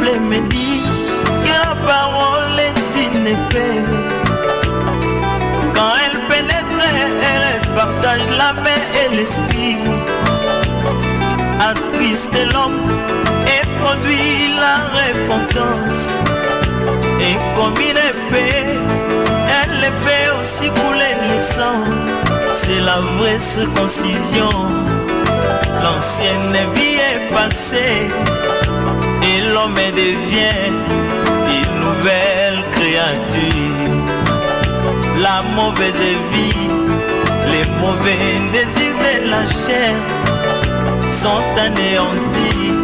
Bible me dit que la parole est une épée. Quand elle pénètre, elle partage l'âme et l'esprit, attriste l'homme et produit la repentance. Et comme une épée, elle fait aussi couler le sang. C'est la vraie circoncision. L'ancienne vie est passée et l'homme devient une nouvelle créature. La mauvaise vie, les mauvais désirs de la chair sont anéantis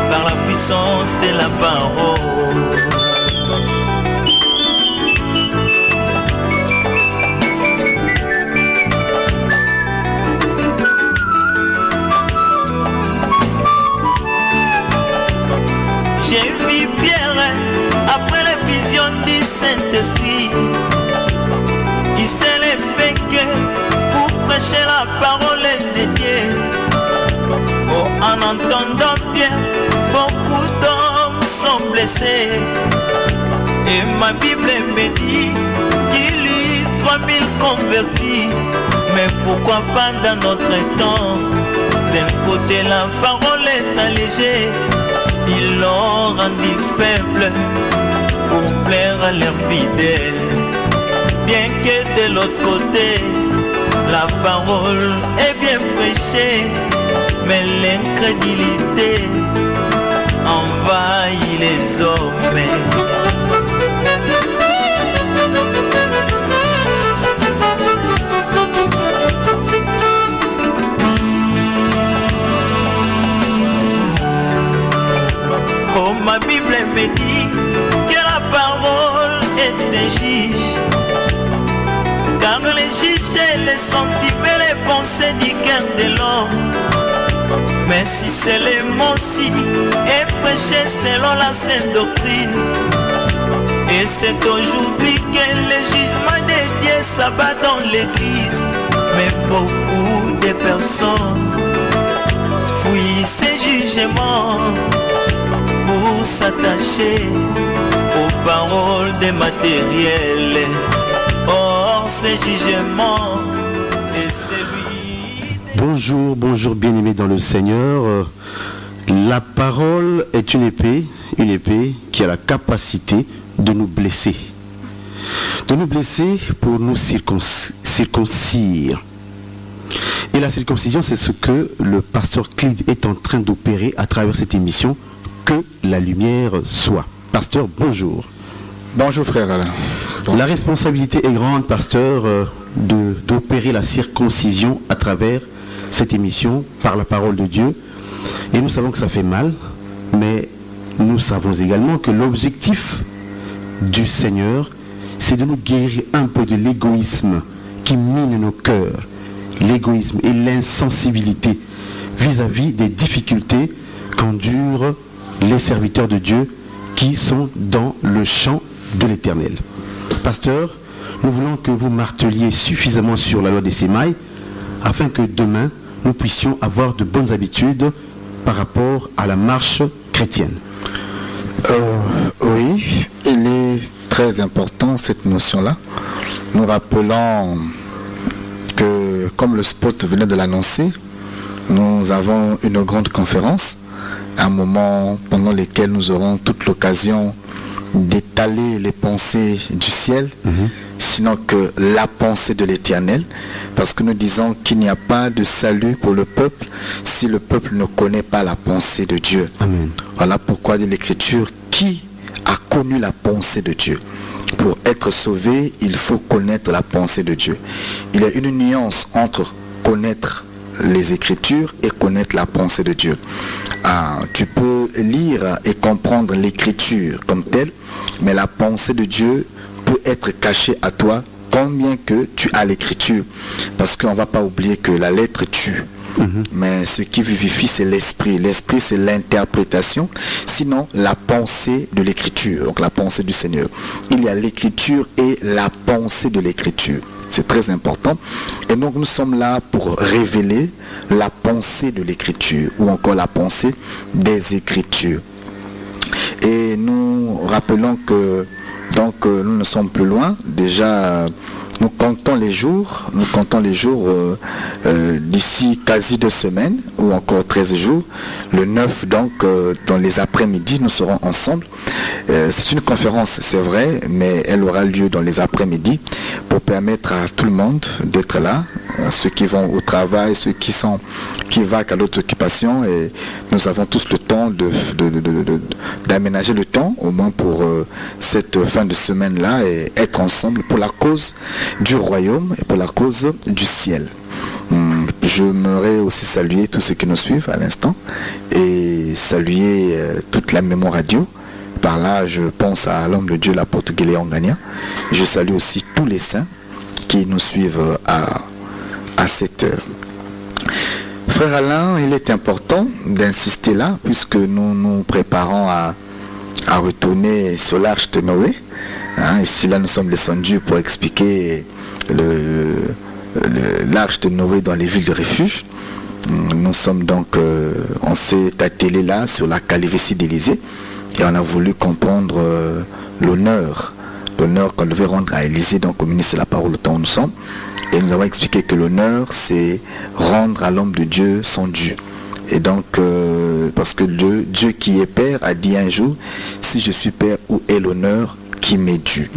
par la puissance de la parole. J'ai vu Pierre après la vision du Saint-Esprit. Il s'est levé pour prêcher la parole de Dieu. Oh, en entendant Pierre, beaucoup d'hommes sont blessés. Et ma Bible me dit qu'il y a 3000 convertis. Mais pourquoi pas dans notre temps? D'un côté la parole est allégée, ils l'ont rendu faible pour plaire à leurs fidèles. Bien que de l'autre côté, la parole est bien prêchée, mais l'incrédulité envahit les hommes. Oh, ma Bible me dit que la parole est un juge, car les juges les sentiments, les pensées du cœur de l'homme. Mais si c'est les mots aussi est prêché selon la sainte doctrine, et c'est aujourd'hui que le jugement de Dieu s'abat dans l'église. Mais beaucoup de personnes fuient ces jugements pour s'attacher aux paroles des matériels. Or, ces jugements et celui... Bonjour, bonjour bien-aimés dans le Seigneur. La parole est une épée qui a la capacité de nous blesser. De nous blesser pour nous circoncire. Et la circoncision, c'est ce que le pasteur Clive est en train d'opérer à travers cette émission. Que la lumière soit. Pasteur, bonjour. Bonjour frère Alain. Bonjour. La responsabilité est grande, pasteur, d'opérer la circoncision à travers cette émission par la parole de Dieu. Et nous savons que ça fait mal, mais nous savons également que l'objectif du Seigneur, c'est de nous guérir un peu de l'égoïsme qui mine nos cœurs, l'égoïsme et l'insensibilité vis-à-vis des difficultés qu'endurent les serviteurs de Dieu qui sont dans le champ de l'Éternel. Pasteur, nous voulons que vous marteliez suffisamment sur la loi des sémailles afin que demain nous puissions avoir de bonnes habitudes par rapport à la marche chrétienne. Oui, il est très important cette notion-là. Nous rappelons que, comme le spot venait de l'annoncer, nous avons une grande conférence, un moment pendant lequel nous aurons toute l'occasion d'étaler les pensées du ciel, sinon que la pensée de l'Éternel, parce que nous disons qu'il n'y a pas de salut pour le peuple si le peuple ne connaît pas la pensée de Dieu. Amen. Voilà pourquoi dit l'Écriture, qui a connu la pensée de Dieu? Pour être sauvé, il faut connaître la pensée de Dieu. Il y a une nuance entre connaître les Écritures et connaître la pensée de Dieu. Tu peux lire et comprendre l'Écriture comme telle, mais la pensée de Dieu peut être cachée à toi combien que tu as l'Écriture. Parce qu'on ne va pas oublier que la lettre tue. Mais ce qui vivifie, c'est l'esprit. L'esprit, c'est l'interprétation, sinon la pensée de l'Écriture, donc la pensée du Seigneur. Il y a l'Écriture et la pensée de l'Écriture. C'est très important. Et donc nous sommes là pour révéler la pensée de l'Écriture, ou encore la pensée des Écritures. Et nous rappelons que donc nous ne sommes plus loin. Déjà, nous comptons les jours d'ici quasi 2 semaines ou encore 13 jours. Le 9, donc, dans les après-midi, nous serons ensemble. C'est une conférence, c'est vrai, mais elle aura lieu dans les après-midi pour permettre à tout le monde d'être là, ceux qui vont au travail, ceux qui vaquent à d'autres occupations. Et nous avons tous le temps d'aménager le temps, au moins pour cette fin de semaine-là, et être ensemble pour la cause du royaume et pour la cause du ciel. J'aimerais aussi saluer tous ceux qui nous suivent à l'instant et saluer toute la mémoire radio. Par là, je pense à l'homme de Dieu, l'apôtre Géléon Gagnon. Je salue aussi tous les saints qui nous suivent à cette heure. Frère Alain, il est important d'insister là, puisque nous nous préparons à retourner sur l'arche de Noé. Ici, là, nous sommes descendus pour expliquer l'arche de Noé dans les villes de refuge. Nous sommes donc, on s'est attelé là sur la calvitie d'Élysée et on a voulu comprendre l'honneur qu'on devait rendre à Élysée, donc au ministre de la parole, au temps où nous sommes. Et nous avons expliqué que l'honneur, c'est rendre à l'homme de Dieu son dû. Et donc, parce que Dieu qui est Père a dit un jour, si je suis Père, où est l'honneur qui m'est dû?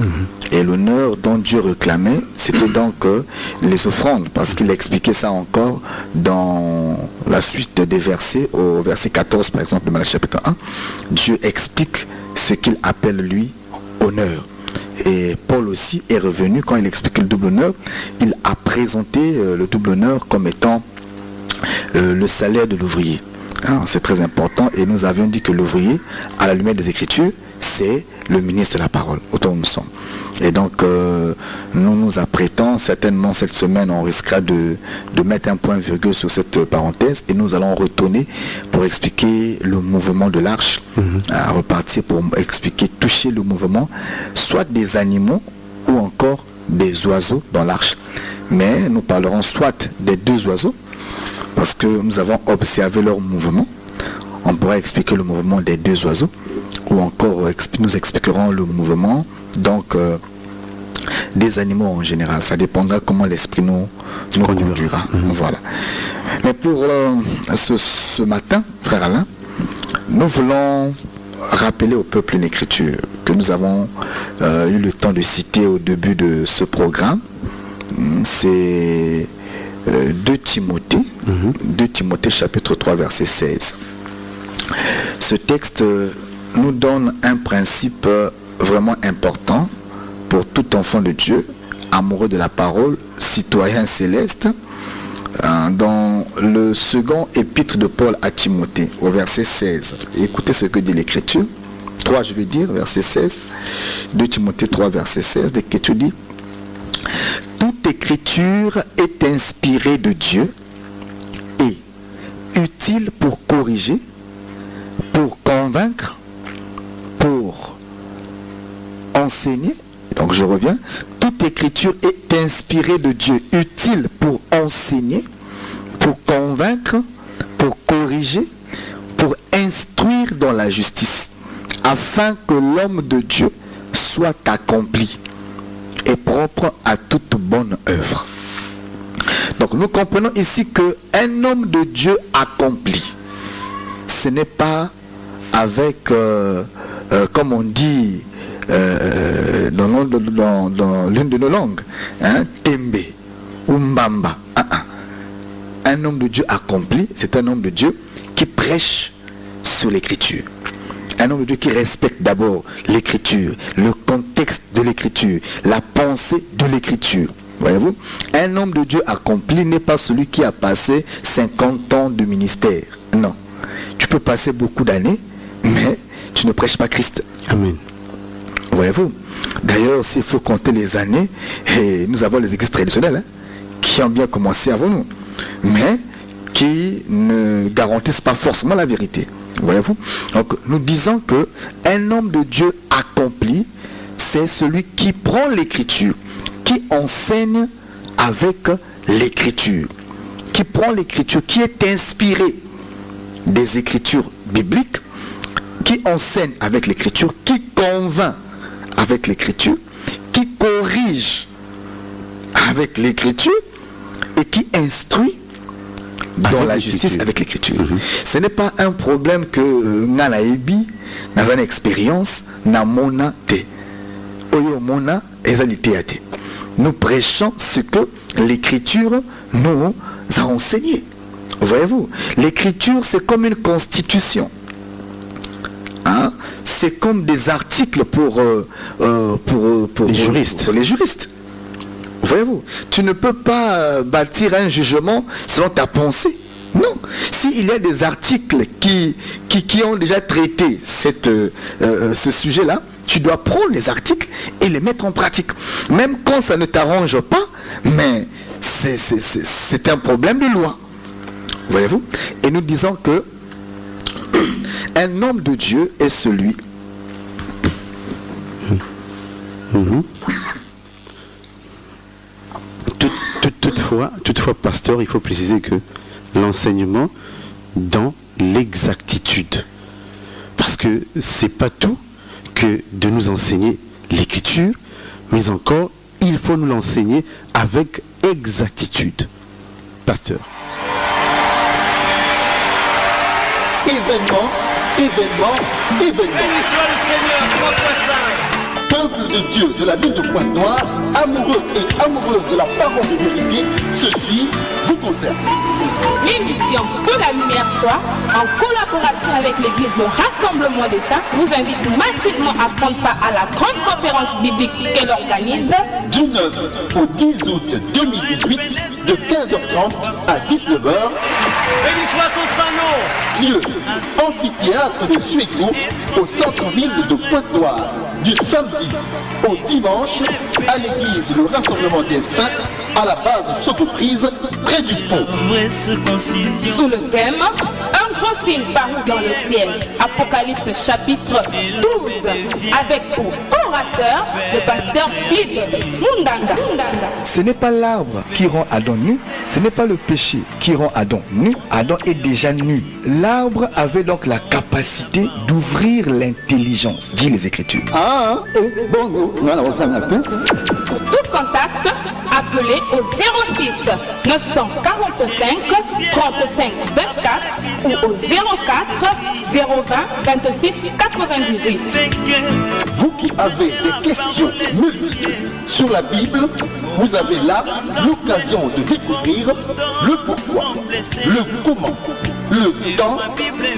Et l'honneur dont Dieu réclamait, c'était donc les offrandes, parce qu'il expliquait ça encore dans la suite des versets, au verset 14 par exemple de Malachie chapitre 1. Dieu explique ce qu'il appelle lui honneur. Et Paul aussi est revenu, quand il explique le double honneur, il a présenté le double honneur comme étant le salaire de l'ouvrier. C'est très important, et nous avions dit que l'ouvrier, à la lumière des Écritures, c'est le ministre de la parole, autant où nous sommes. Et donc, nous nous apprêtons, certainement cette semaine, on risquera de mettre un point virgule sur cette parenthèse, et nous allons retourner pour expliquer le mouvement de l'arche, à repartir pour expliquer, toucher le mouvement, soit des animaux ou encore des oiseaux dans l'arche. Mais nous parlerons soit des 2 oiseaux, parce que nous avons observé leur mouvement. On pourra expliquer le mouvement des 2 oiseaux, ou encore nous expliquerons le mouvement donc des animaux en général. Ça dépendra comment l'esprit nous conduira. Voilà. Mais pour ce matin, frère Alain, nous voulons rappeler au peuple une écriture que nous avons eu le temps de citer au début de ce programme. C'est 2 Timothée, 2 Timothée chapitre 3 verset 16. Ce texte nous donne un principe vraiment important pour tout enfant de Dieu, amoureux de la parole, citoyen céleste, dans le second épître de Paul à Timothée, au verset 16. Écoutez ce que dit l'Écriture. 3, je vais dire, verset 16. 2 Timothée 3, verset 16. L'Écriture dit: toute écriture est inspirée de Dieu et utile pour corriger, pour convaincre, pour enseigner. Donc je reviens. Toute écriture est inspirée de Dieu, utile pour enseigner, pour convaincre, pour corriger, pour instruire dans la justice, afin que l'homme de Dieu soit accompli et propre à toute bonne œuvre. Donc nous comprenons ici qu'un homme de Dieu accompli, ce n'est pas avec, comme on dit dans l'une de nos langues, tembe ou mbamba. Un homme de Dieu accompli, c'est un homme de Dieu qui prêche sur l'écriture. Un homme de Dieu qui respecte d'abord l'écriture, le contexte de l'écriture, la pensée de l'écriture. Voyez-vous, un homme de Dieu accompli n'est pas celui qui a passé 50 ans de ministère. Non. Tu peux passer beaucoup d'années, mais tu ne prêches pas Christ. Amen. Voyez-vous. D'ailleurs, s'il faut compter les années, et nous avons les églises traditionnelles qui ont bien commencé avant nous, mais qui ne garantissent pas forcément la vérité. Voyez-vous. Donc, nous disons que un homme de Dieu accompli, c'est celui qui prend l'écriture, qui enseigne avec l'écriture, qui prend l'écriture, qui est inspiré des écritures bibliques, qui enseigne avec l'écriture, qui convainc avec l'écriture, qui corrige avec l'écriture et qui instruit dans la justice avec l'écriture. Ce n'est pas un problème que Nana Ebi, dans une expérience, na mona te. Oyo mona ezalité. Nous prêchons ce que l'écriture nous a enseigné. Voyez-vous, l'écriture c'est comme une constitution. Hein? C'est comme des articles pour les juristes. Voyez-vous, tu ne peux pas bâtir un jugement selon ta pensée. Non. S'il y a des articles qui ont déjà traité ce sujet-là, tu dois prendre les articles et les mettre en pratique. Même quand ça ne t'arrange pas, mais c'est un problème de loi. Voyez-vous? Et nous disons que un homme de Dieu est celui. Toutefois, pasteur, il faut préciser que l'enseignement dans l'exactitude. Parce que c'est pas tout que de nous enseigner l'écriture, mais encore, il faut nous l'enseigner avec exactitude. Pasteur. Événement. Béni soit le Seigneur, notre Saint. Peuple de Dieu de la ville de Pointe-Noire, amoureux et amoureuses de la parole de vérité, ceci vous concerne. L'émission Que la lumière soit, en collaboration avec l'église Le Rassemblement des Saints, vous invite massivement à prendre part à la grande conférence biblique qu'elle organise Du 9 au 10 août 2018, de 15h30 à 19h. Béni soit son Saint-Nom. Lieu, amphithéâtre de Suégo, au centre-ville de Pointe-Noire. Du samedi au dimanche, à l'église Le Rassemblement des Saints, à la base Socoprise, près du pont. Sous le thème Un grand signe paru dans le ciel, Apocalypse chapitre 12, avec pour orateur le pasteur Clide Mundanga. Ce n'est pas l'arbre qui rend Adam nu, ce n'est pas le péché qui rend Adam nu. Adam est déjà nu. L'arbre avait donc la capacité d'ouvrir l'intelligence, dit les Écritures. Pour tout contact, appelez au 06 945 35 24 ou au 04 020 26 98. Vous qui avez des questions multiples sur la Bible, vous avez là l'occasion de découvrir le pourquoi, le comment, le quand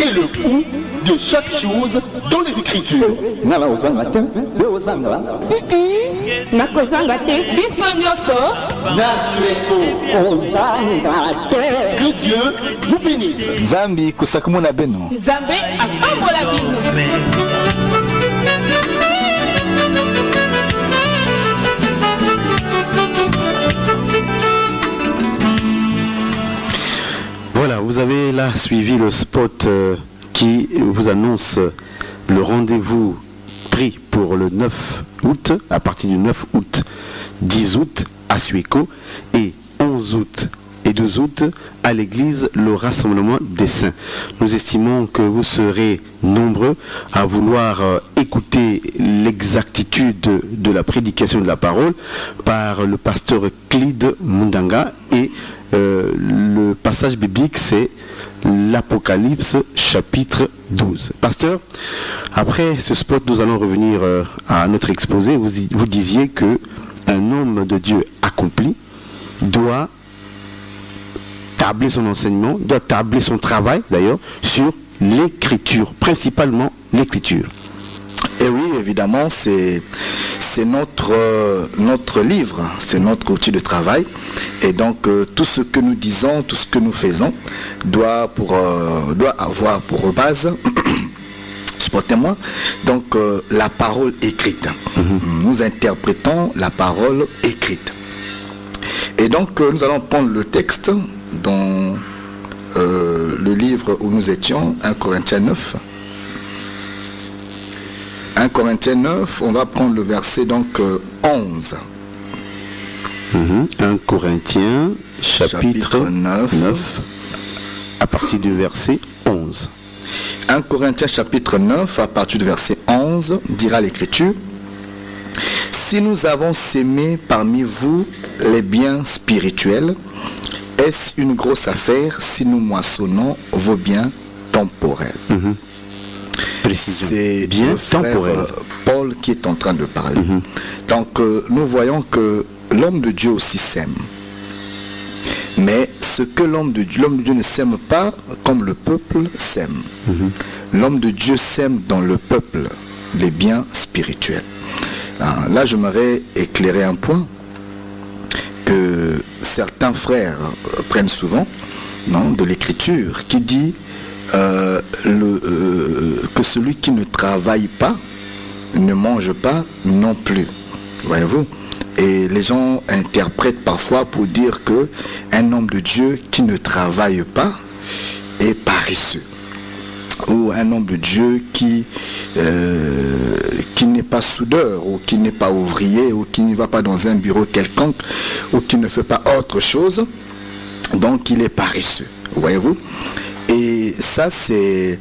et le où de chaque chose dans les Écritures. Que Dieu vous bénisse. Zambi kusakumuna beno. Zambé a la Bible. Voilà, vous avez là suivi le spot qui vous annonce le rendez-vous pris pour le 9 août, à partir du 9 août, 10 août à Suéco et 11 août et 12 août à l'église Le Rassemblement des Saints. Nous estimons que vous serez nombreux à vouloir écouter l'exactitude de la prédication de la parole par le pasteur Clide Mundanga et le passage biblique c'est l'Apocalypse chapitre 12. Pasteur, après ce spot, nous allons revenir à notre exposé. Vous disiez que un homme de Dieu accompli doit tabler son enseignement, doit tabler son travail d'ailleurs sur l'écriture, principalement l'écriture. Et oui, évidemment, c'est notre livre, c'est notre outil de travail. Et donc, tout ce que nous disons, tout ce que nous faisons doit avoir pour base, supportez-moi, donc la parole écrite. Nous interprétons la parole écrite. Et donc, nous allons prendre le texte dans le livre où nous étions, 1 Corinthiens 9. 1 Corinthiens 9, on va prendre le verset donc 11. 1 Corinthiens chapitre 9 à partir du verset 11. 1 Corinthiens chapitre 9, à partir du verset 11, dira l'Écriture: si nous avons sémé parmi vous les biens spirituels, est-ce une grosse affaire si nous moissonnons vos biens temporels? Précision. C'est bien le frère temporel. Paul qui est en train de parler. Donc nous voyons que l'homme de Dieu aussi sème. Mais ce que l'homme de Dieu ne sème pas comme le peuple sème. L'homme de Dieu sème dans le peuple les biens spirituels. Là, j'aimerais éclairer un point que certains frères prennent souvent, non, de l'Écriture, qui dit que celui qui ne travaille pas ne mange pas non plus. Voyez-vous? Et les gens interprètent parfois pour dire que un homme de Dieu qui ne travaille pas est paresseux. Ou un homme de Dieu qui n'est pas soudeur, ou qui n'est pas ouvrier, ou qui ne va pas dans un bureau quelconque, ou qui ne fait pas autre chose, donc il est paresseux. Voyez-vous? Et ça, c'est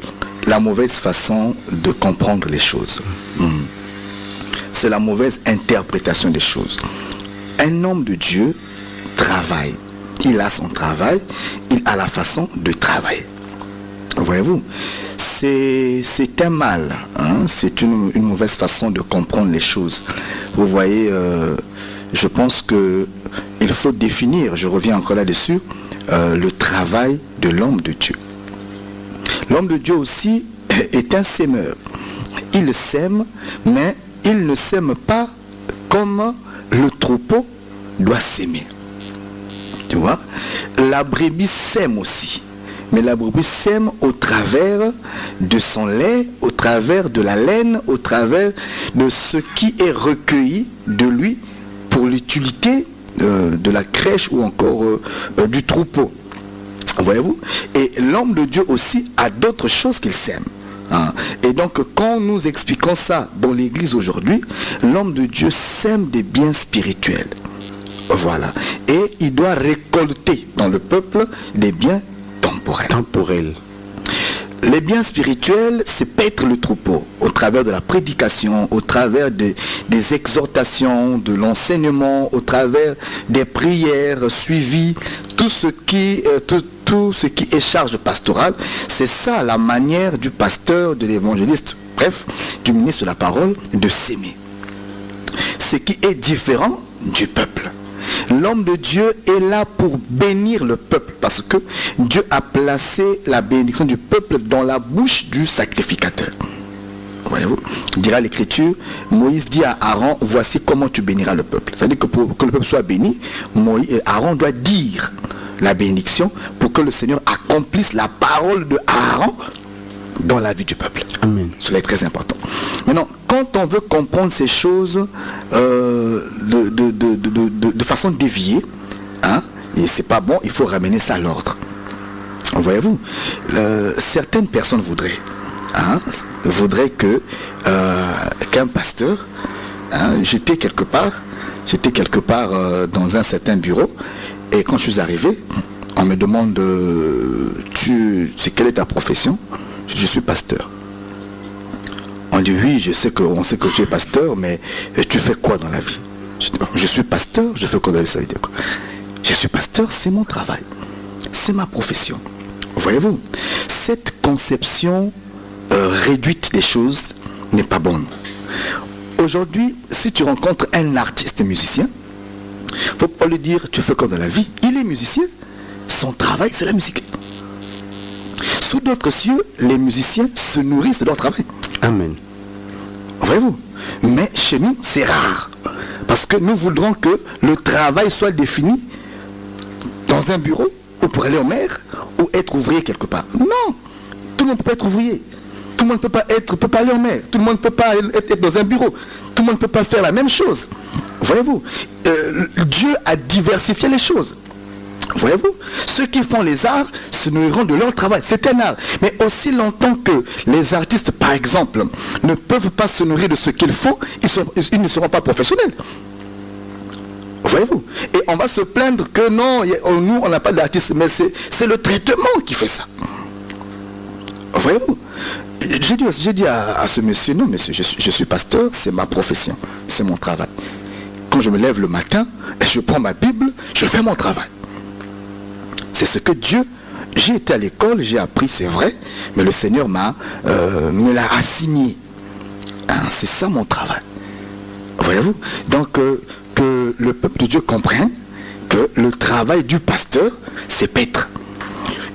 la mauvaise façon de comprendre les choses. C'est la mauvaise interprétation des choses. Un homme de Dieu travaille. Il a son travail, il a la façon de travailler. Voyez-vous? C'est un mal, hein? C'est une mauvaise façon de comprendre les choses. Vous voyez, je pense qu'il faut définir, je reviens encore là-dessus, le travail de l'homme de Dieu. L'homme de Dieu aussi est un sémeur. Il sème, mais il ne sème pas comme le troupeau doit s'aimer. Tu vois? La brebis sème aussi. Mais la brebis sème au travers de son lait, au travers de la laine, au travers de ce qui est recueilli de lui pour l'utilité de la crèche ou encore du troupeau. Voyez-vous? Et l'homme de Dieu aussi a d'autres choses qu'il sème. Et donc quand nous expliquons ça dans l'église aujourd'hui, l'homme de Dieu sème des biens spirituels. Voilà. Et il doit récolter dans le peuple des biens temporels. Les biens spirituels, c'est paître le troupeau au travers de la prédication, au travers des exhortations, de l'enseignement, au travers des prières suivies, tout ce qui est charge pastorale. C'est ça la manière du pasteur, de l'évangéliste, bref, du ministre de la parole, de s'aimer. Ce qui est différent du peuple. L'homme de Dieu est là pour bénir le peuple parce que Dieu a placé la bénédiction du peuple dans la bouche du sacrificateur. Voyez-vous, dira l'Écriture, Moïse dit à Aaron, voici comment tu béniras le peuple. C'est-à-dire que pour que le peuple soit béni, Aaron doit dire la bénédiction pour que le Seigneur accomplisse la parole de Aaron dans la vie du peuple. Amen. Cela est très important. Maintenant, quand on veut comprendre ces choses de façon déviée, hein, et c'est pas bon, il faut ramener ça à l'ordre. Voyez-vous, certaines personnes voudraient qu'un pasteur, hein, j'étais quelque part dans un certain bureau, et quand je suis arrivé, on me demande quelle est ta profession? Je suis pasteur. On dit oui, on sait que tu es pasteur, mais tu fais quoi dans la vie? Je dis, je suis pasteur, je fais quoi dans la vie? Ça veut dire quoi? Je suis pasteur, c'est mon travail, c'est ma profession. Voyez-vous, cette conception réduite des choses n'est pas bonne. Aujourd'hui, si tu rencontres un artiste musicien, il ne faut pas lui dire tu fais quoi dans la vie? Il est musicien, son travail c'est la musique. Sous d'autres cieux, les musiciens se nourrissent de leur travail. Amen. Voyez-vous? Mais chez nous, c'est rare. Parce que nous voudrons que le travail soit défini dans un bureau, ou pour aller en mer, ou être ouvrier quelque part. Non! Tout le monde ne peut pas être ouvrier. Tout le monde ne peut pas aller en mer. Tout le monde ne peut pas être dans un bureau. Tout le monde ne peut pas faire la même chose. Voyez-vous? Dieu a diversifié les choses. Voyez-vous, ceux qui font les arts se nourriront de leur travail, c'est un art. Mais aussi longtemps que les artistes, par exemple, ne peuvent pas se nourrir de ce qu'ils font, ils ne seront pas professionnels. Voyez-vous? Et on va se plaindre que non, nous on n'a pas d'artistes, mais c'est le traitement qui fait ça. Voyez-vous? J'ai dit à ce monsieur, non monsieur, je suis pasteur, c'est ma profession, c'est mon travail. Quand je me lève le matin, je prends ma Bible, je fais mon travail. C'est ce que Dieu, j'ai été à l'école, j'ai appris, c'est vrai, mais le Seigneur me l'a assigné. Hein, c'est ça mon travail. Voyez-vous? Donc que le peuple de Dieu comprenne que le travail du pasteur, c'est paître.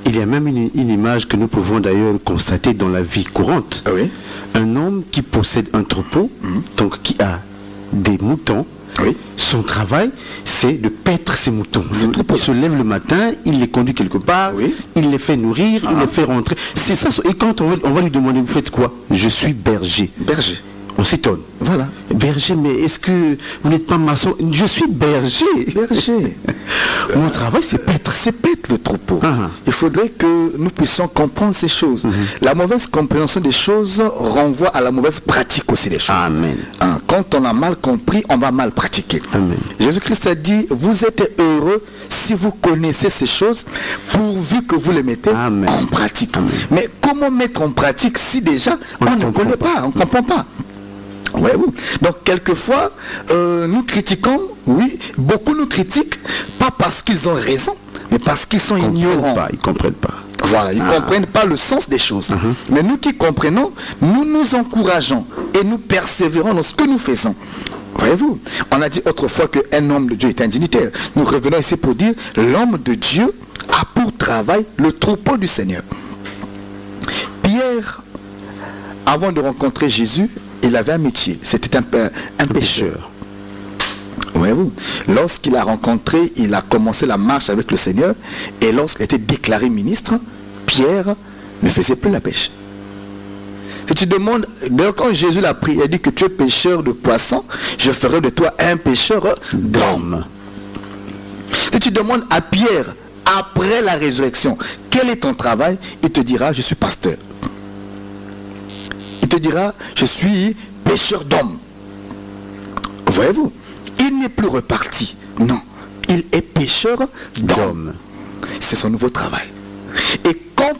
Il y a même une image que nous pouvons d'ailleurs constater dans la vie courante. Oui. Un homme qui possède un troupeau, donc qui a des moutons, Oui. son travail, c'est de paître ses moutons. troupeau. Il se lève le matin, il les conduit quelque part, Oui. il les fait nourrir, il les fait rentrer. C'est ça. Et quand on va lui demander, vous faites quoi? Je suis berger. Berger. On s'étonne. Voilà. Berger, mais est-ce que vous n'êtes pas maçon? Je suis berger. Berger. Mon travail, c'est paître. C'est paître le troupeau. Ah. Il faudrait que nous puissions comprendre ces choses. La mauvaise compréhension des choses renvoie à la mauvaise pratique aussi des choses. Amen. Hein, quand on a mal compris, on va mal pratiquer. Amen. Jésus-Christ a dit, vous êtes heureux si vous connaissez ces choses, pourvu que vous les mettez Amen. en pratique. Amen. Mais comment mettre en pratique si déjà On on ne ne connaît pas, on ne comprend pas? Ouais, oui. Donc quelquefois, nous critiquons, oui, beaucoup nous critiquent, pas parce qu'ils ont raison, mais parce qu'ils sont ignorants. Ils ne comprennent pas. Voilà, ils ne comprennent pas le sens des choses. Mais nous qui comprenons, nous nous encourageons et nous persévérons dans ce que nous faisons. Voyez-vous, on a dit autrefois qu'un homme de Dieu est un dignitaire. Nous revenons ici pour dire, l'homme de Dieu a pour travail le troupeau du Seigneur. Pierre, avant de rencontrer Jésus, il avait un métier, c'était un pêcheur. Voyez-vous, lorsqu'il a rencontré, il a commencé la marche avec le Seigneur, et lorsqu'il était déclaré ministre, Pierre ne faisait plus la pêche. Si tu demandes, d'ailleurs quand Jésus l'a pris, il a dit que tu es pêcheur de poissons, je ferai de toi un pêcheur d'hommes. Si tu demandes à Pierre, après la résurrection, quel est ton travail, il te dira, je suis pasteur. Il te dira, je suis pêcheur d'hommes. Voyez-vous, il n'est plus reparti. Non, il est pêcheur d'hommes. C'est son nouveau travail. Et quand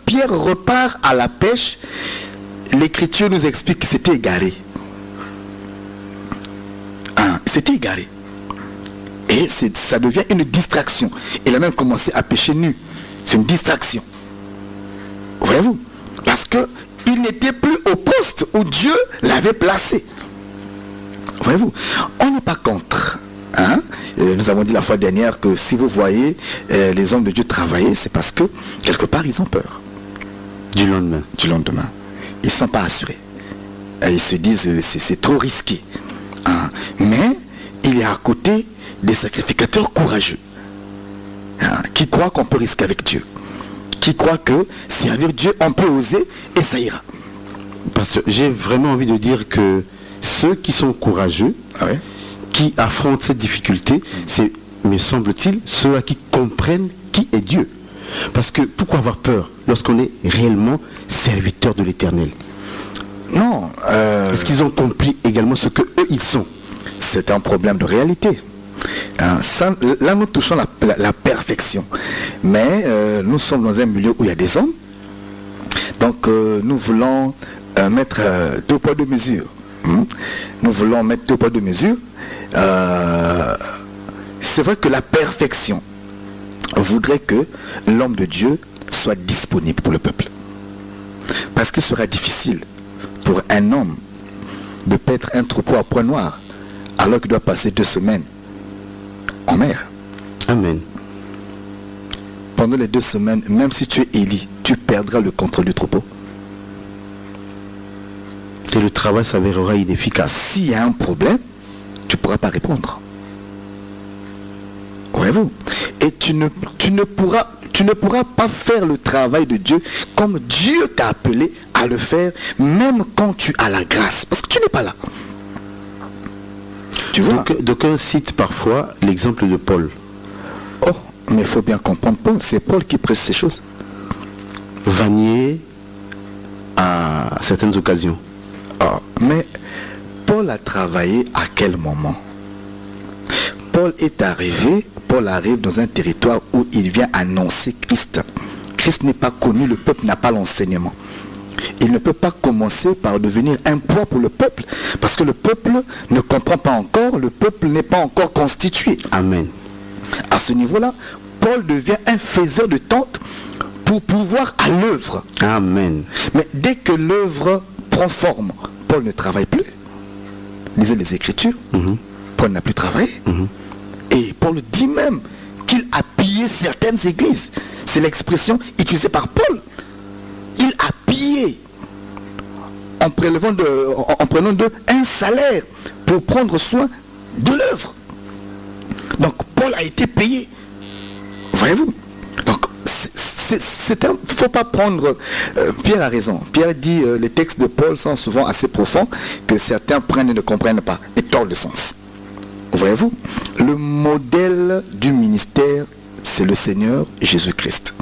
Pierre repart à la pêche, l'Écriture nous explique que c'était égaré. C'était égaré. Et ça devient une distraction. Il a même commencé à pêcher nu. C'est une distraction. Voyez-vous, parce que il n'était plus au poste où Dieu l'avait placé. Voyez-vous, on n'est pas contre. Hein? Nous avons dit la fois dernière que si vous voyez les hommes de Dieu travailler, c'est parce que quelque part ils ont peur. Du lendemain. Du lendemain. Ils ne sont pas assurés. Et ils se disent c'est trop risqué. Hein? Mais il y a à côté des sacrificateurs courageux. Hein? Qui croient qu'on peut risquer avec Dieu. Qui croient que servir Dieu, on peut oser et ça ira. Parce que j'ai vraiment envie de dire que ceux qui sont courageux, qui affrontent cette difficulté, c'est, me semble-t-il, ceux-là qui comprennent qui est Dieu. Parce que pourquoi avoir peur lorsqu'on est réellement serviteur de l'Éternel? Non. Est-ce qu'ils ont compris également ce que eux ils sont? C'est un problème de réalité. Ça, là nous touchons la perfection. Mais nous sommes dans un milieu où il y a des hommes. Donc nous voulons mettre 2 poids 2 mesures. Nous voulons mettre 2 poids 2 mesures. C'est vrai que la perfection voudrait que l'homme de Dieu soit disponible pour le peuple. Parce qu'il sera difficile pour un homme de paître un troupeau à point noir alors qu'il doit passer 2 semaines en mer. Amen. Pendant les 2 semaines, même si tu es Élie, tu perdras le contrôle du troupeau. Et le travail s'avérera inefficace. S'il y a un problème, tu ne pourras pas répondre. Voyez-vous? Et tu ne pourras pas faire le travail de Dieu comme Dieu t'a appelé à le faire, même quand tu as la grâce. Parce que tu n'es pas là. Tu vois? Donc on cite parfois l'exemple de Paul. Oh, mais il faut bien comprendre Paul. C'est Paul qui prêche ces choses. Vannier à certaines occasions. Oh, mais Paul a travaillé à quel moment? Paul arrive dans un territoire où il vient annoncer Christ. Christ n'est pas connu, le peuple n'a pas l'enseignement. Il ne peut pas commencer par devenir un poids pour le peuple, parce que le peuple ne comprend pas encore, le peuple n'est pas encore constitué. Amen. À ce niveau-là, Paul devient un faiseur de tentes pour pouvoir à l'œuvre. Amen. Mais dès que l'œuvre prend forme, Paul ne travaille plus. Lisez les Écritures, Paul n'a plus travaillé. Et Paul dit même qu'il a pillé certaines églises. C'est l'expression utilisée par Paul. Il a pillé en prenant d'eux un salaire pour prendre soin de l'œuvre. Donc Paul a été payé. Voyez-vous? Donc il ne faut pas prendre... Pierre a raison. Pierre dit les textes de Paul sont souvent assez profonds que certains prennent et ne comprennent pas et tordent le sens. Voyez-vous? Le modèle du ministère, c'est le Seigneur Jésus-Christ.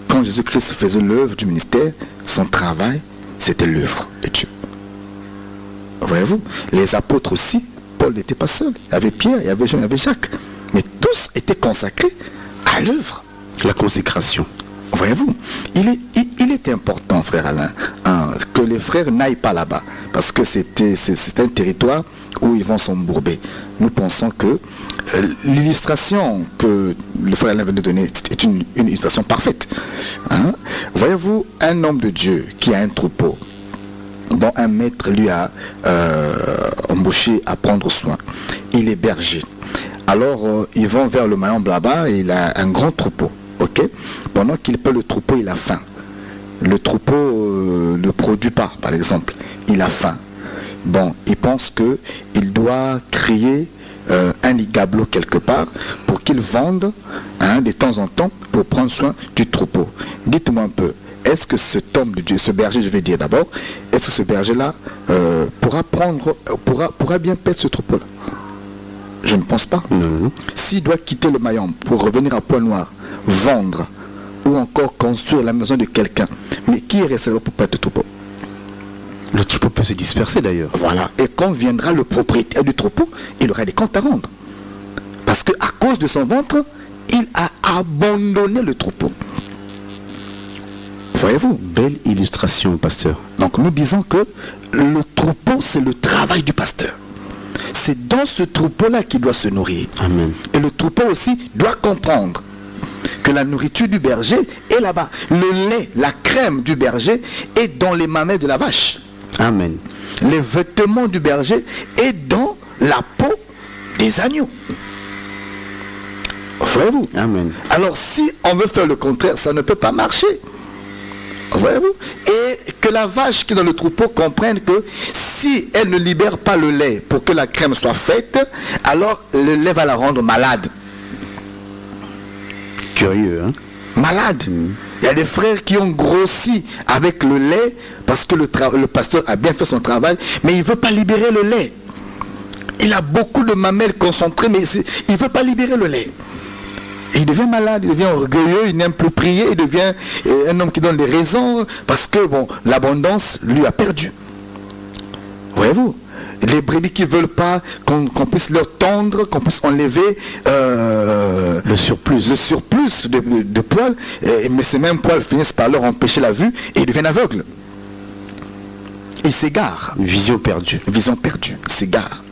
Quand Jésus-Christ faisait l'œuvre du ministère, son travail, c'était l'œuvre de Dieu. Voyez-vous? Les apôtres aussi, Paul n'était pas seul. Il y avait Pierre, il y avait Jean, il y avait Jacques. Mais tous étaient consacrés à l'œuvre. La consécration. Voyez-vous? Il est important, frère Alain, que les frères n'aillent pas là-bas. Parce que c'est un territoire où ils vont s'embourber. Nous pensons que l'illustration que le frère Alain vient de donner est une illustration parfaite. Voyez-vous, un homme de Dieu qui a un troupeau dont un maître lui a embauché à prendre soin. Il est berger. Alors, ils vont vers le Mayombe là-bas et il a un grand troupeau. Okay? Pendant qu'il paie le troupeau, il a faim. Le troupeau ne produit pas, par exemple. Il a faim. Bon, il pense qu'il doit créer un ligablo quelque part pour qu'il vende de temps en temps pour prendre soin du troupeau. Dites-moi un peu, est-ce que cet homme de Dieu, ce berger, je vais dire d'abord, est-ce que ce berger-là pourra bien paître ce troupeau-là? Je ne pense pas. S'il doit quitter le Mayombe pour revenir à Pointe-Noire, vendre ou encore construire la maison de quelqu'un, mais qui est resté là pour paître le troupeau? Le troupeau peut se disperser d'ailleurs. Voilà. Et quand viendra le propriétaire du troupeau, il aura des comptes à rendre. Parce qu'à cause de son ventre, il a abandonné le troupeau. Voyez-vous? Belle illustration, pasteur. Donc nous disons que le troupeau, c'est le travail du pasteur. C'est dans ce troupeau-là qu'il doit se nourrir. Amen. Et le troupeau aussi doit comprendre que la nourriture du berger est là-bas. Le lait, la crème du berger est dans les mamelles de la vache. Amen. Les vêtements du berger est dans la peau des agneaux. Voyez-vous? Amen. Alors si on veut faire le contraire, ça ne peut pas marcher. Voyez-vous? Et que la vache qui est dans le troupeau comprenne que si elle ne libère pas le lait pour que la crème soit faite, alors le lait va la rendre malade. Curieux, hein? Malade. Il y a des frères qui ont grossi avec le lait parce que le pasteur a bien fait son travail, mais il ne veut pas libérer le lait. Il a beaucoup de mamelles concentrées, mais il ne veut pas libérer le lait. Et il devient malade, il devient orgueilleux, il n'aime plus prier, il devient un homme qui donne des raisons parce que bon, l'abondance lui a perdu. Voyez-vous? Les brebis qui ne veulent pas qu'on puisse leur tendre, qu'on puisse enlever le surplus de poils, mais ces mêmes poils finissent par leur empêcher la vue et ils deviennent aveugles. Ils s'égarent. Vision perdue. Vision perdue, s'égare.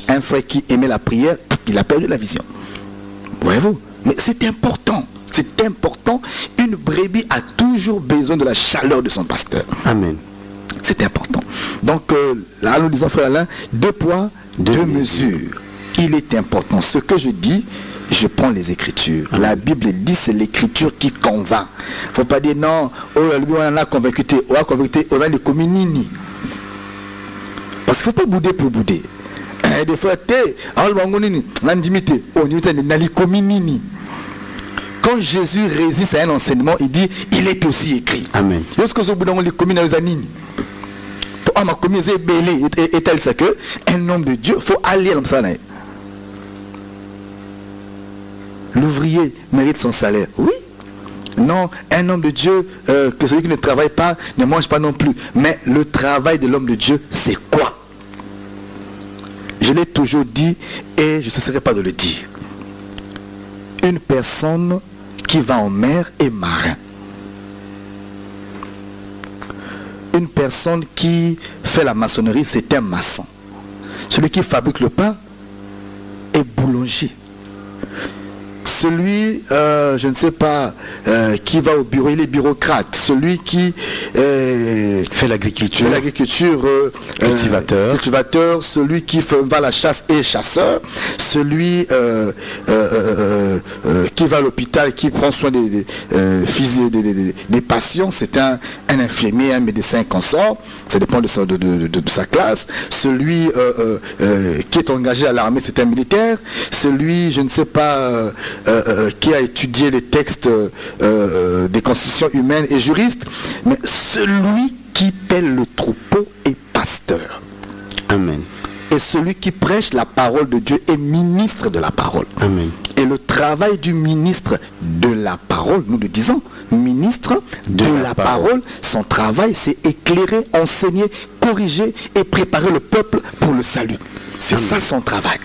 Un frère qui aimait la prière, il a perdu la vision. Voyez-vous? Mais c'est important. C'est important. Une brebis a toujours besoin de la chaleur de son pasteur. Amen. C'est important. Donc là, nous disons, frère Alain, 2 poids, 2 mesures. Il est important. Ce que je dis, je prends les Écritures. La Bible dit, c'est l'Écriture qui convainc. Il ne faut pas dire non, on a convaincu, on a convaincu, on a les communini. Parce qu'il ne faut pas bouder pour bouder. Des fois, quand Jésus résiste à un enseignement, il dit, il est aussi écrit. Amen. Lorsque vous avez les communes ma commune est belé et tel c'est que un homme de Dieu faut aller comme ça. L'ouvrier mérite son salaire. Oui. Non, un homme de Dieu, que celui qui ne travaille pas ne mange pas non plus. Mais le travail de l'homme de Dieu, c'est quoi? Je l'ai toujours dit et je ne cesserai pas de le dire. Une personne qui va en mer est marin. une personne qui fait la maçonnerie, c'est un maçon. Celui qui fabrique le pain est boulanger. Celui, je ne sais pas, qui va au bureau, il est bureaucrate. Celui qui fait l'agriculture, cultivateur. Celui qui va à la chasse est chasseur. Celui qui va à l'hôpital, qui prend soin des patients, c'est un infirmier, un médecin consort. Ça dépend de sa classe. Celui qui est engagé à l'armée, c'est un militaire. Celui, je ne sais pas, qui a étudié les textes des constitutions humaines et juriste, mais celui qui pèle le troupeau est pasteur. Amen. Et celui qui prêche la parole de Dieu est ministre de la parole. Amen. Et le travail du ministre de la parole, nous le disons, ministre de la parole, son travail c'est éclairer, enseigner, corriger et préparer le peuple pour le salut. C'est ça son travail.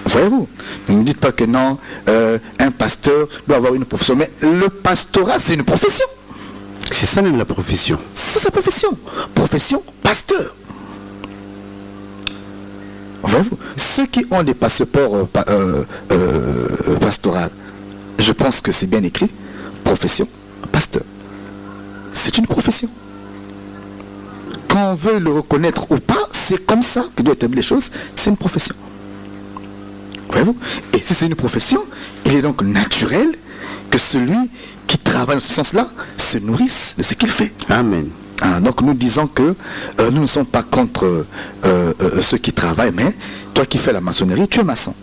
Voyez-vous, ne me dites pas que non, un pasteur doit avoir une profession, mais le pastorat c'est une profession. C'est ça même la profession. C'est sa profession. Profession pasteur. Voyez-vous, ceux qui ont des passeports pastoraux, je pense que c'est bien écrit, profession pasteur. C'est une profession. Quand on veut le reconnaître ou pas, c'est comme ça que doit établir les choses, c'est une profession. Voyez-vous? Et si c'est une profession, il est donc naturel que celui qui travaille dans ce sens-là se nourrisse de ce qu'il fait. Amen. Donc nous disons que nous ne sommes pas contre ceux qui travaillent, mais toi qui fais la maçonnerie, tu es maçon.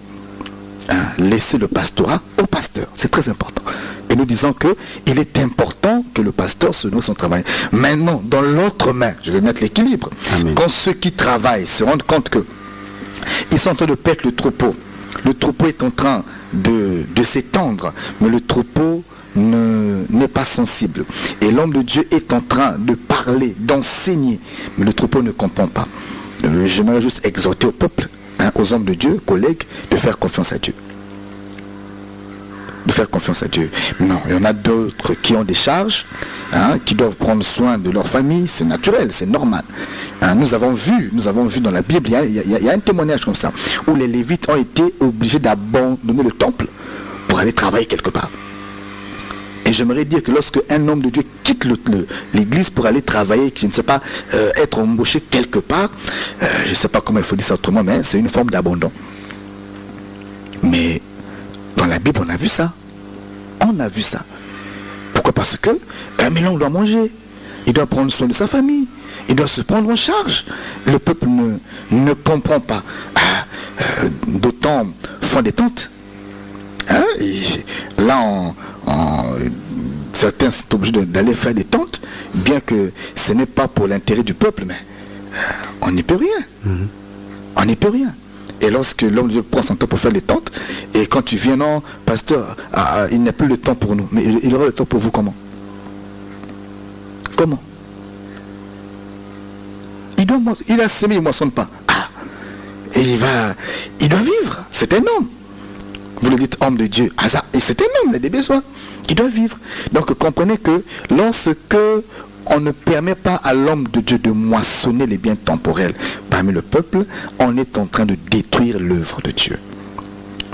Laissez le pastorat au pasteur, c'est très important. Et nous disons qu'il est important que le pasteur se nourrisse son travail. Maintenant, dans l'autre main, je vais mettre l'équilibre. Quand ceux qui travaillent se rendent compte que ils sont en train de perdre le troupeau est en train de s'étendre, mais le troupeau n'est pas sensible. Et l'homme de Dieu est en train de parler, d'enseigner, mais le troupeau ne comprend pas. J'aimerais juste exhorter au peuple, aux hommes de Dieu, collègues, de faire confiance à Dieu. De faire confiance à Dieu. Non, il y en a d'autres qui ont des charges, qui doivent prendre soin de leur famille, c'est naturel, c'est normal. Nous avons vu dans la Bible, il y a un témoignage comme ça, où les Lévites ont été obligés d'abandonner le temple pour aller travailler quelque part. Et j'aimerais dire que lorsque un homme de Dieu quitte l'église pour aller travailler, je ne sais pas, être embauché quelque part, je ne sais pas comment il faut dire ça autrement, mais c'est une forme d'abandon. Mais dans la Bible, on a vu ça. On a vu ça. Pourquoi? Parce que mais l'homme doit manger. Il doit prendre soin de sa famille. Il doit se prendre en charge. Le peuple ne comprend pas. D'autant font des tentes. Et là, certains sont obligés d'aller faire des tentes, bien que ce n'est pas pour l'intérêt du peuple, mais on n'y peut rien. On n'y peut rien. Et lorsque l'homme de Dieu prend son temps pour faire les tentes, et quand tu viens, non, pasteur, il n'y a plus le temps pour nous. Mais il aura le temps pour vous comment? Comment? Il a semé, il ne moissonne pas. Et il doit vivre. C'est un homme. Vous le dites homme de Dieu. Et c'est un homme, il a des besoins. Il doit vivre. Donc comprenez que lorsque on ne permet pas à l'homme de Dieu de moissonner les biens temporels parmi le peuple, on est en train de détruire l'œuvre de Dieu.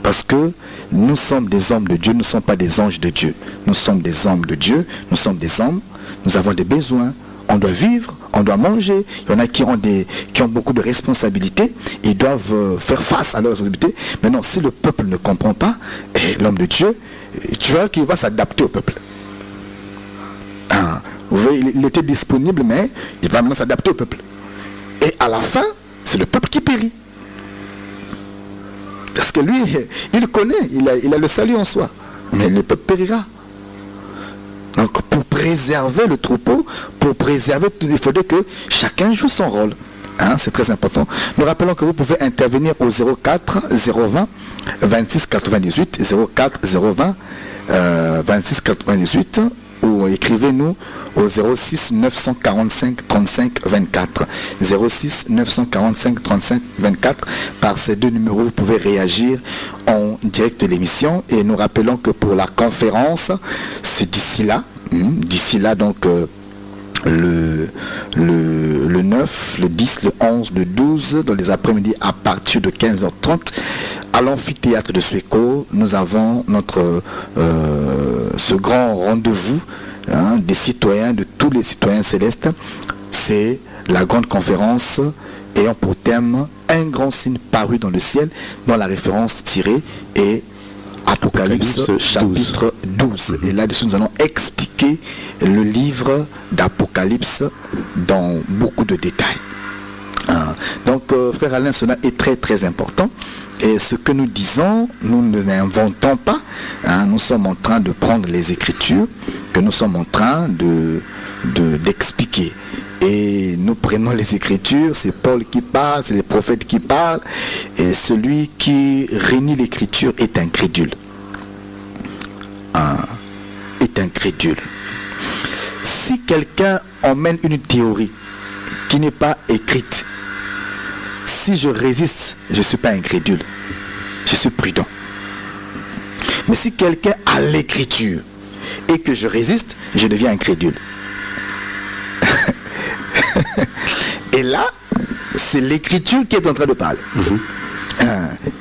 Parce que nous sommes des hommes de Dieu, nous ne sommes pas des anges de Dieu. Nous sommes des hommes de Dieu, nous sommes des hommes, nous avons des besoins. On doit vivre, on doit manger. Il y en a qui ont beaucoup de responsabilités. Ils doivent faire face à leurs responsabilités. Maintenant, si le peuple ne comprend pas, l'homme de Dieu, tu vois qu'il va s'adapter au peuple. Vous voyez, il était disponible, mais il va maintenant s'adapter au peuple. Et à la fin, c'est le peuple qui périt. Parce que lui, il connaît, il a le salut en soi. Mais le peuple périra. Donc pour préserver le troupeau, il faudrait que chacun joue son rôle. C'est très important. Nous rappelons que vous pouvez intervenir au 04 020 26 98 04 020 26 98 ou écrivez-nous au 06 945 35 24 06 945 35 24. Par ces deux numéros, vous pouvez réagir en direct de l'émission. Et nous rappelons que pour la conférence, c'est d'ici là donc le 9, le 10, le 11, le 12, dans les après-midi à partir de 15h30, à l'amphithéâtre de Suéco, nous avons ce grand rendez-vous des citoyens, de tous les citoyens célestes. C'est la grande conférence ayant pour thème un grand signe paru dans le ciel, dont la référence tirée est Apocalypse chapitre 12. Et là-dessus, nous allons expliquer le livre d'Apocalypse dans beaucoup de détails. Donc, frère Alain, cela est très très important. Et ce que nous disons, nous ne l'inventons pas. Nous sommes en train de prendre les Écritures, que nous sommes en train d'expliquer. Et nous prenons les Écritures, c'est Paul qui parle, c'est les prophètes qui parlent, et celui qui renie l'Écriture est incrédule. Est incrédule. Si quelqu'un emmène une théorie qui n'est pas écrite, si je résiste, je ne suis pas incrédule, je suis prudent. Mais si quelqu'un a l'Écriture et que je résiste, je deviens incrédule. Et là, c'est l'Écriture qui est en train de parler.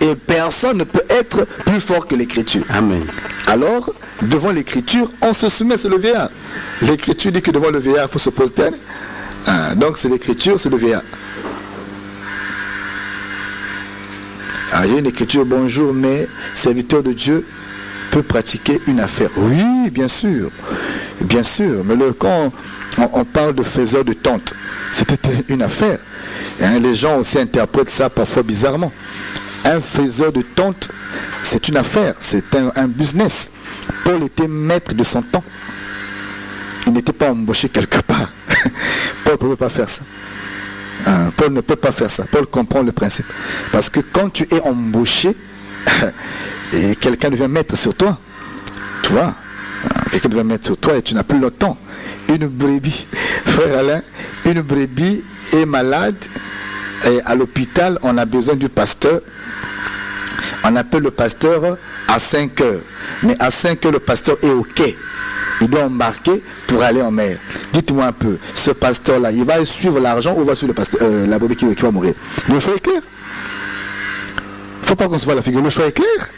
Et personne ne peut être plus fort que l'Écriture. Amen. Alors, devant l'Écriture, on se soumet sur le vieillard. L'Écriture dit que devant le vieillard, il faut se prosterner. Donc c'est l'Écriture, c'est le vieillard. J'ai une Écriture, bonjour, mais serviteur de Dieu peut pratiquer une affaire. Oui, bien sûr. Bien sûr. Mais quand on parle de faiseur de tente, c'était une affaire. Les gens aussi interprètent ça parfois bizarrement. Un faiseur de tente, c'est une affaire, c'est un business. Paul était maître de son temps. Il n'était pas embauché quelque part. Paul ne pouvait pas faire ça. Paul ne peut pas faire ça. Paul comprend le principe. Parce que quand tu es embauché, et quelqu'un devient maître sur toi, tu vois, quelqu'un devient maître sur toi et tu n'as plus le temps. Une brebis, frère Alain, une brebis est malade et à l'hôpital, on a besoin du pasteur. On appelle le pasteur à 5 heures. Mais à 5 heures, le pasteur est au quai. Il doit embarquer pour aller en mer. Dites-moi un peu, ce pasteur-là, il va suivre l'argent ou va suivre le pasteur, la brebis qui va mourir? Le choix est clair. Il ne faut pas qu'on se voit la figure. Le choix est clair.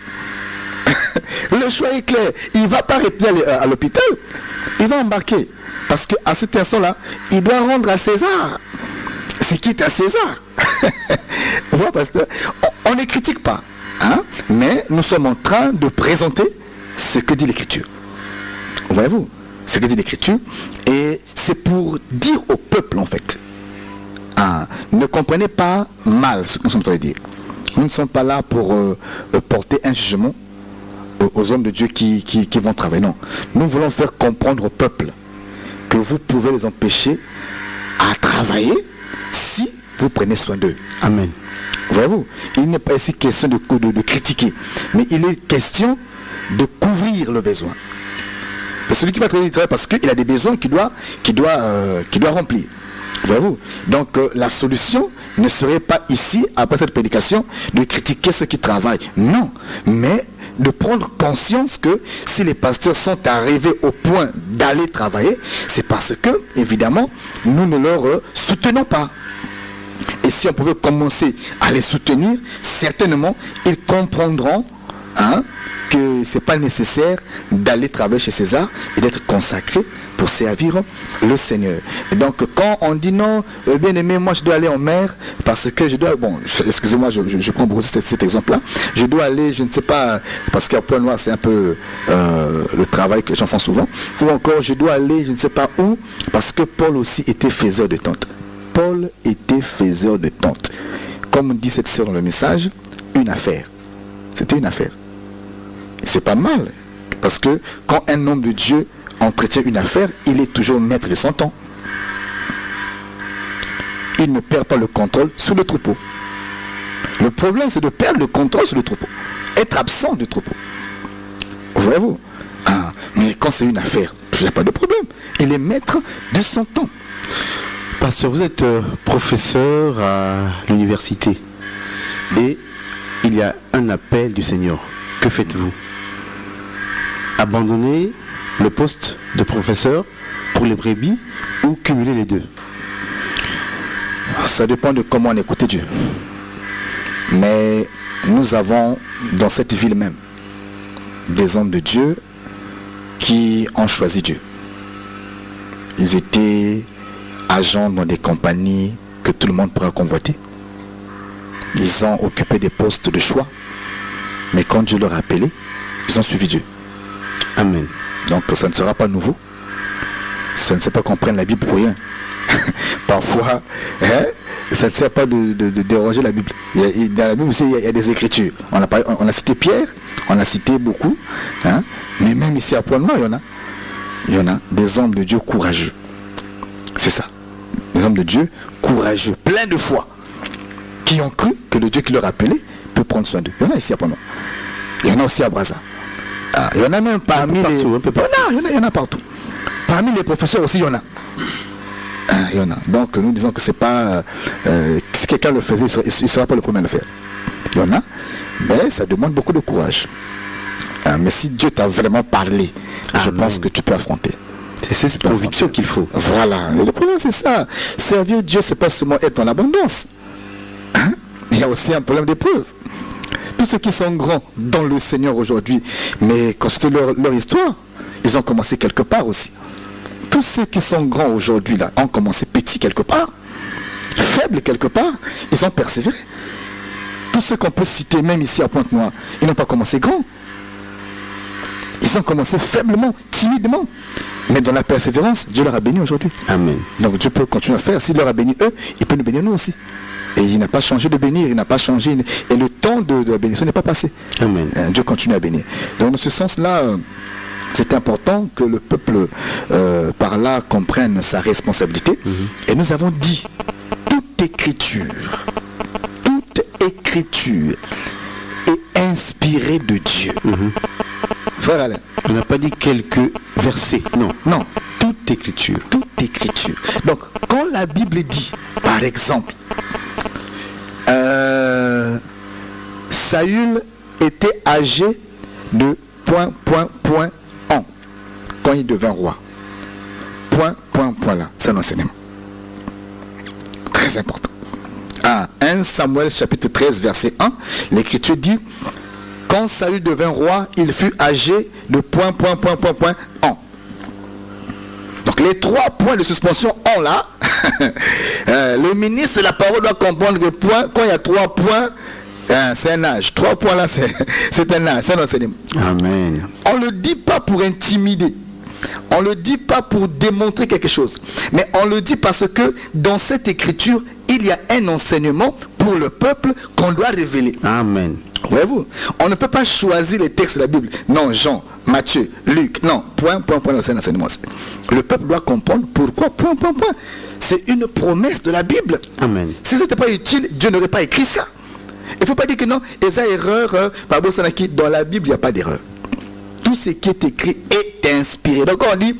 Le choix est clair. Il ne va pas rester à l'hôpital. Il va embarquer. Parce qu'à cet instant-là, il doit rendre à César ce qui est à César. Voilà, pasteur. On ne critique pas. Mais nous sommes en train de présenter ce que dit l'Écriture. Voyez-vous, ce que dit l'Écriture. Et c'est pour dire au peuple, en fait, ne comprenez pas mal ce que nous sommes en train de dire. Nous ne sommes pas là pour porter un jugement aux hommes de Dieu qui vont travailler. Non. Nous voulons faire comprendre au peuple que vous pouvez les empêcher à travailler si vous prenez soin d'eux. Amen. Voyez-vous, il n'est pas ici question de critiquer, mais il est question de couvrir le besoin. Et celui qui va travailler parce qu'il a des besoins qu'il doit remplir. Voyez-vous, donc la solution ne serait pas ici, après cette prédication, de critiquer ceux qui travaillent. Non, mais de prendre conscience que si les pasteurs sont arrivés au point d'aller travailler, c'est parce que, évidemment, nous ne leur soutenons pas. Et si on pouvait commencer à les soutenir, certainement, ils comprendront que ce n'est pas nécessaire d'aller travailler chez César et d'être consacré pour servir le Seigneur. Et donc, quand on dit non, bien aimé, moi je dois aller en mer parce que je dois, bon, excusez-moi, je prends beaucoup cet exemple-là, je dois aller, je ne sais pas, parce qu'à Point Noir, c'est un peu le travail que j'en fais souvent, ou encore je dois aller, je ne sais pas où, parce que Paul aussi était faiseur de tentes. Paul était faiseur de tentes. Comme dit cette sœur dans le message, une affaire. C'était une affaire. C'est pas mal. Parce que quand un homme de Dieu entretient une affaire, il est toujours maître de son temps. Il ne perd pas le contrôle sur le troupeau. Le problème, c'est de perdre le contrôle sur le troupeau. Être absent du troupeau. Voyez-vous? Mais quand c'est une affaire, il n'y a pas de problème. Il est maître de son temps. Pasteur, vous êtes professeur à l'université et il y a un appel du Seigneur. Que faites-vous? Abandonner le poste de professeur pour les brebis ou cumuler les deux? Ça dépend de comment on écoute Dieu. Mais nous avons dans cette ville même des hommes de Dieu qui ont choisi Dieu. Ils étaient agents dans des compagnies que tout le monde pourra convoiter. Ils ont occupé des postes de choix. Mais quand Dieu leur a appelé, ils ont suivi Dieu. Amen. Donc ça ne sera pas nouveau. Ça ne sait pas qu'on prenne la Bible pour rien. Parfois, ça ne sert pas de déroger la Bible. Dans la Bible aussi, il y a des écritures. On a cité Pierre, on a cité beaucoup. Mais même ici à Pointe-Noire, il y en a des hommes de Dieu courageux. C'est ça. Des hommes de Dieu courageux, pleins de foi, qui ont cru que le Dieu qui leur a appelé peut prendre soin d'eux. Il y en a ici à Pointe-Noire. Il y en a aussi à Brazza. Il y en a même parmi les... Il y en a partout. Parmi les professeurs aussi, il y en a. Il y en a. Donc nous disons que c'est pas... si quelqu'un le faisait, il ne sera pas le premier à le faire. Il y en a, mais ça demande beaucoup de courage. Mais si Dieu t'a vraiment parlé, je pense que tu peux affronter. C'est cette conviction qu'il faut. Voilà. Et le problème, c'est ça. Servir Dieu, c'est pas seulement être dans l'abondance. Il y a aussi un problème d'épreuve. Tous ceux qui sont grands dans le Seigneur aujourd'hui, mais consultez leur histoire, ils ont commencé quelque part aussi. Tous ceux qui sont grands aujourd'hui là ont commencé petits quelque part, faibles quelque part, ils ont persévéré. Tous ceux qu'on peut citer, même ici à Pointe-Noire, ils n'ont pas commencé grands. Ils ont commencé faiblement, timidement. Mais dans la persévérance, Dieu leur a béni aujourd'hui. Amen. Donc Dieu peut continuer à faire. S'il leur a béni eux, il peut nous bénir nous aussi. Et il n'a pas changé de bénir, il n'a pas changé. Et le temps de la bénédiction n'est pas passé. Amen. Dieu continue à bénir. Donc dans ce sens-là, c'est important que le peuple par là comprenne sa responsabilité. Et nous avons dit, toute écriture est inspirée de Dieu. Frère Alain. On n'a pas dit quelques versets, non. Non. Toute écriture. Toute écriture. Donc, quand la Bible dit, par exemple, Saül était âgé de ... ans quand il devint roi. Là, c'est un enseignement. Très important. 1 Samuel chapitre 13 verset 1, l'écriture dit, quand Saül devint roi, il fut âgé de ... ans. Donc les 3 points de suspension en là, le ministre de la parole doit comprendre que quand il y a 3 points, c'est un âge. 3 points là, c'est un âge, c'est un enseignement. Amen. On ne le dit pas pour intimider. On ne le dit pas pour démontrer quelque chose. Mais on le dit parce que dans cette écriture, il y a un enseignement pour le peuple qu'on doit révéler. Amen. Voyez-vous, on ne peut pas choisir les textes de la Bible. Non, Jean, Matthieu, Luc, non, c'est un enseignement. Le peuple doit comprendre pourquoi, C'est une promesse de la Bible. Amen. Si ce n'était pas utile, Dieu n'aurait pas écrit ça. Il ne faut pas dire que non, et ça erreur, dans la Bible, il n'y a pas d'erreur. Tout ce qui est écrit est inspiré. Donc on dit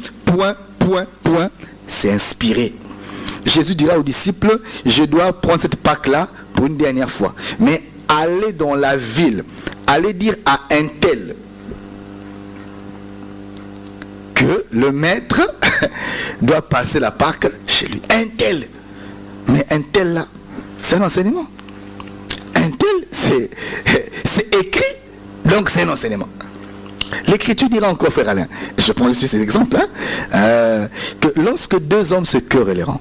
c'est inspiré. Jésus dira aux disciples, je dois prendre cette Pâque-là pour une dernière fois. Mais allez dans la ville, allez dire à un tel que le maître doit passer la Pâque chez lui. Un tel. Mais un tel là, c'est un enseignement. Un tel, c'est écrit, donc c'est un enseignement. L'écriture dira encore, frère Alain, je prends aussi ces exemples, que lorsque 2 hommes se querelleront,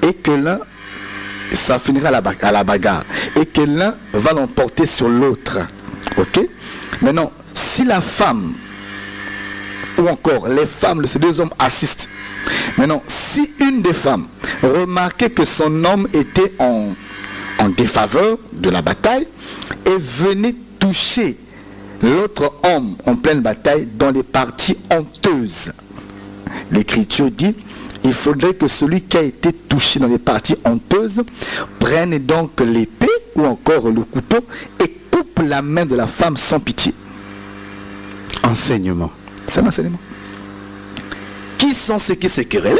et que l'un, ça finira à la bagarre, et que l'un va l'emporter sur l'autre, ok? Maintenant, si la femme, ou encore les femmes de ces 2 hommes assistent, maintenant, si une des femmes remarquait que son homme était en défaveur de la bataille, et venait toucher l'autre homme en pleine bataille dans les parties honteuses, l'écriture dit, il faudrait que celui qui a été touché dans les parties honteuses prenne donc l'épée ou encore le couteau et coupe la main de la femme sans pitié. Enseignement. C'est un enseignement. Qui sont ceux qui se querellent?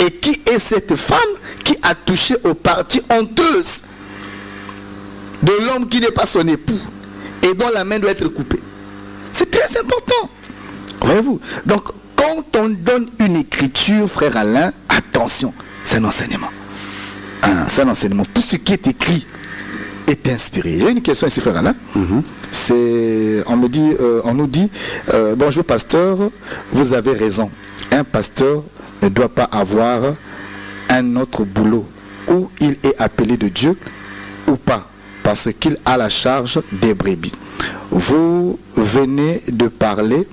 Et qui est cette femme qui a touché aux parties honteuses de l'homme qui n'est pas son époux et dont la main doit être coupée? C'est très important. Voyez-vous? Donc, Quand on donne une écriture, frère Alain, attention, c'est un enseignement. C'est un enseignement. Tout ce qui est écrit est inspiré. J'ai une question ici, frère Alain. C'est, on nous dit, bonjour pasteur, vous avez raison. Un pasteur ne doit pas avoir un autre boulot où il est appelé de Dieu ou pas, parce qu'il a la charge des brebis. Vous venez de parler,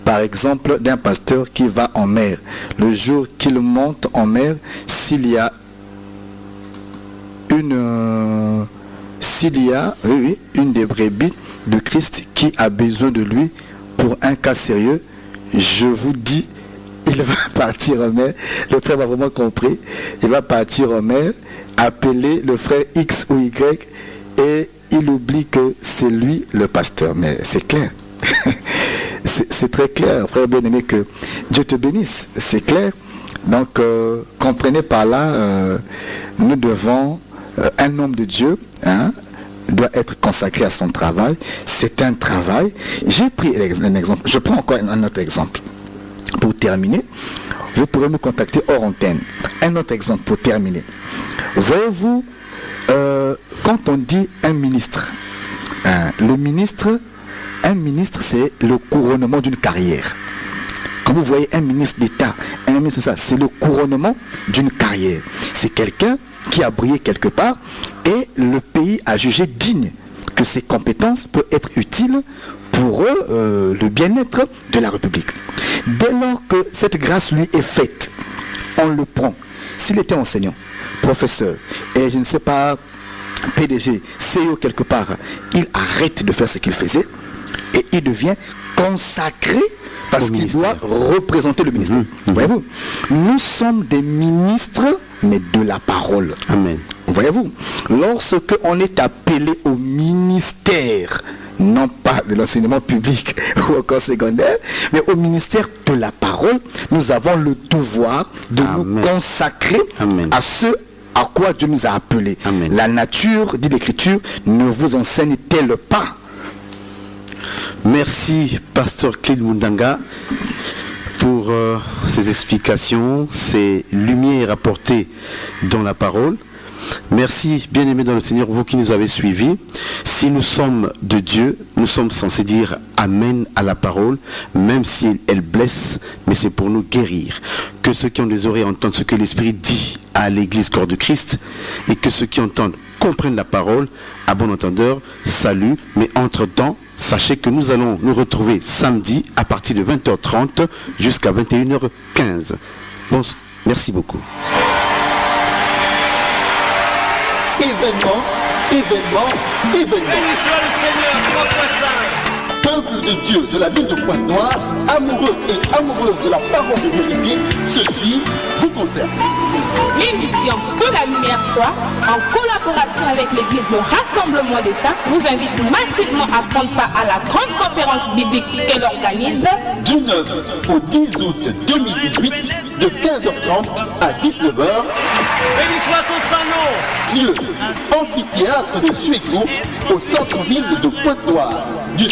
par exemple, d'un pasteur qui va en mer. Le jour qu'il monte en mer, s'il y a une des brebis de Christ qui a besoin de lui pour un cas sérieux, je vous dis, il va partir en mer. Le frère m'a vraiment compris. Il va partir en mer, appeler le frère X ou Y, et il oublie que c'est lui le pasteur. Mais c'est clair. C'est très clair, frère bien-aimé, que Dieu te bénisse. C'est clair. Donc, comprenez par là, nous devons, un homme de Dieu, doit être consacré à son travail. C'est un travail. J'ai pris un exemple. Je prends encore un autre exemple. Pour terminer, vous pourrez me contacter hors antenne. Un autre exemple pour terminer. Voyez-vous, quand on dit un ministre, un ministre, c'est le couronnement d'une carrière. Quand vous voyez un ministre d'État, un ministre, c'est le couronnement d'une carrière. C'est quelqu'un qui a brillé quelque part et le pays a jugé digne que ses compétences peuvent être utiles pour le bien-être de la République. Dès lors que cette grâce lui est faite, on le prend. S'il était enseignant, professeur, et je ne sais pas, PDG, CEO quelque part, il arrête de faire ce qu'il faisait et il devient consacré parce qu'il doit représenter le ministère. Voyez-vous, nous sommes des ministres, mais de la parole. Amen. Voyez-vous, lorsque on est appelé au ministère, non pas de l'enseignement public ou encore secondaire, mais au ministère de la parole, nous avons le devoir de nous consacrer à ce à quoi Dieu nous a appelés. La nature, dit l'Écriture, ne vous enseigne-t-elle pas? Merci, pasteur Clide Mundanga, pour ces explications, ces lumières apportées dans la parole. Merci, bien-aimés dans le Seigneur, vous qui nous avez suivis. Si nous sommes de Dieu, nous sommes censés dire Amen à la parole, même si elle blesse, mais c'est pour nous guérir. Que ceux qui ont des oreilles entendent ce que l'Esprit dit à l'Église corps de Christ, et que ceux qui entendent comprennent la parole, à bon entendeur, salut. Mais entre-temps, sachez que nous allons nous retrouver samedi à partir de 20h30 jusqu'à 21h15. Bon, merci beaucoup. Événement. Béni soit le Seigneur, 3 fois 5. Peuple de Dieu de la ville de Pointe-Noire, amoureux et amoureuses de la parole de vérité, ceci vous concerne. L'émission Que la lumière soit, en collaboration avec l'église Le Rassemblement des Saints, vous invite massivement à prendre part à la grande conférence biblique qu'elle organise Du 9 au 10 août 2018, de 15h30 à 19h. Béni soit son Saint-Nom. Lieu, amphithéâtre de Suégo, au centre-ville de Pointe-Noire. Du